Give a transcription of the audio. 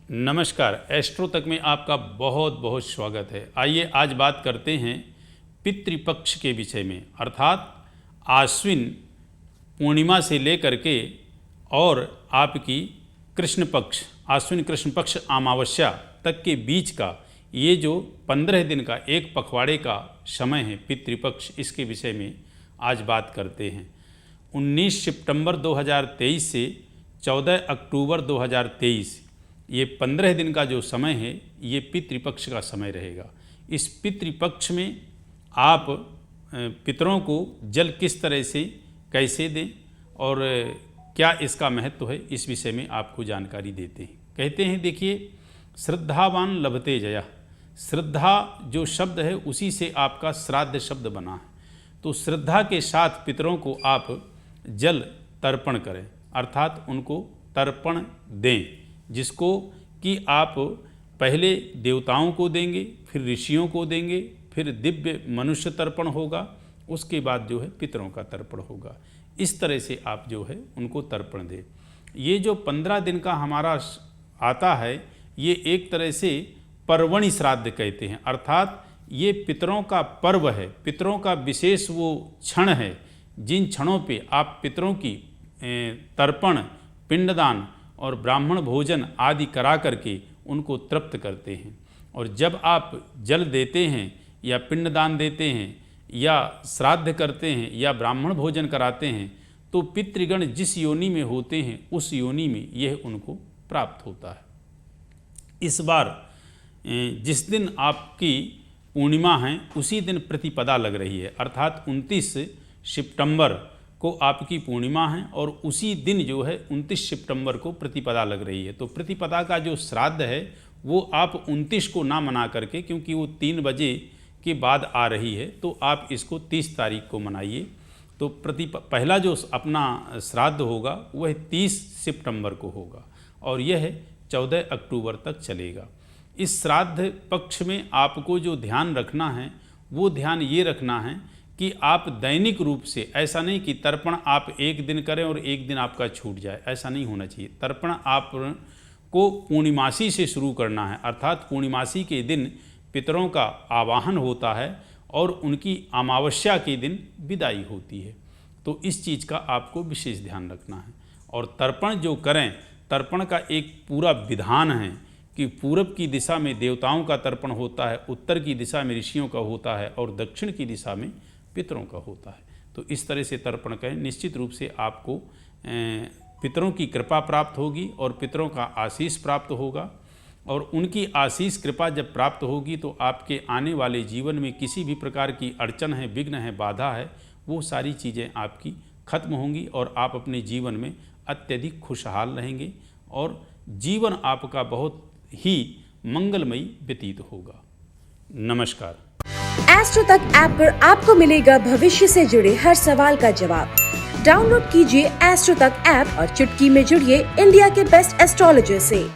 नमस्कार, एस्ट्रो तक में आपका बहुत बहुत स्वागत है। आइए आज बात करते हैं पितृपक्ष के विषय में, अर्थात आश्विन पूर्णिमा से लेकर के और आपकी कृष्ण पक्ष, आश्विन कृष्ण पक्ष अमावस्या तक के बीच का ये जो 15 दिन का एक पखवाड़े का समय है पितृपक्ष, इसके विषय में आज बात करते हैं। 19 सितंबर 2023 से 14 अक्टूबर 2023 ये 15 दिन का जो समय है ये पितृपक्ष का समय रहेगा। इस पितृपक्ष में आप पितरों को जल किस तरह से कैसे दें और क्या इसका महत्व है, इस विषय में आपको जानकारी देते हैं। कहते हैं, देखिए, श्रद्धावान लभते जया। श्रद्धा जो शब्द है उसी से आपका श्राद्ध शब्द बना है। तो श्रद्धा के साथ पितरों को आप जल तर्पण करें, अर्थात उनको तर्पण दें, जिसको कि आप पहले देवताओं को देंगे, फिर ऋषियों को देंगे, फिर दिव्य मनुष्य तर्पण होगा, उसके बाद जो है पितरों का तर्पण होगा। इस तरह से आप जो है उनको तर्पण दें। ये जो 15 दिन का हमारा आता है ये एक तरह से पर्वणि श्राद्ध कहते हैं, अर्थात ये पितरों का पर्व है, पितरों का विशेष वो क्षण है जिन क्षणों पे आप पितरों की तर्पण, पिंडदान और ब्राह्मण भोजन आदि करा करके उनको तृप्त करते हैं। और जब आप जल देते हैं या पिंडदान देते हैं या श्राद्ध करते हैं या ब्राह्मण भोजन कराते हैं तो पितृगण जिस योनि में होते हैं उस योनि में यह उनको प्राप्त होता है। इस बार जिस दिन आपकी पूर्णिमा है उसी दिन प्रतिपदा लग रही है, अर्थात 29 सितंबर को आपकी पूर्णिमा है और उसी दिन जो है 29 सितंबर को प्रतिपदा लग रही है। तो प्रतिपदा का जो श्राद्ध है वो आप 29 को ना मना करके, क्योंकि वो 3 बजे के बाद आ रही है, तो आप इसको 30 तारीख को मनाइए। तो पहला जो अपना श्राद्ध होगा वह 30 सितंबर को होगा और यह 14 अक्टूबर तक चलेगा। इस श्राद्ध पक्ष में आपको जो ध्यान रखना है वो ध्यान ये रखना है कि आप दैनिक रूप से, ऐसा नहीं कि तर्पण आप एक दिन करें और एक दिन आपका छूट जाए, ऐसा नहीं होना चाहिए। तर्पण आप को पूर्णिमासी से शुरू करना है, अर्थात पूर्णिमासी के दिन पितरों का आवाहन होता है और उनकी अमावस्या के दिन विदाई होती है। तो इस चीज़ का आपको विशेष ध्यान रखना है। और तर्पण जो करें, तर्पण का एक पूरा विधान है कि पूरब की दिशा में देवताओं का तर्पण होता है, उत्तर की दिशा में ऋषियों का होता है और दक्षिण की दिशा में पितरों का होता है। तो इस तरह से तर्पण करें, निश्चित रूप से आपको पितरों की कृपा प्राप्त होगी और पितरों का आशीष प्राप्त होगा। और उनकी आशीष कृपा जब प्राप्त होगी तो आपके आने वाले जीवन में किसी भी प्रकार की अड़चन है, विघ्न है, बाधा है, वो सारी चीज़ें आपकी खत्म होंगी और आप अपने जीवन में अत्यधिक खुशहाल रहेंगे और जीवन आपका बहुत ही मंगलमयी व्यतीत होगा। नमस्कार। एस्ट्रो तक ऐप पर आपको मिलेगा भविष्य से जुड़े हर सवाल का जवाब। डाउनलोड कीजिए एस्ट्रो तक ऐप और चुटकी में जुड़िए इंडिया के बेस्ट एस्ट्रोलॉजर से।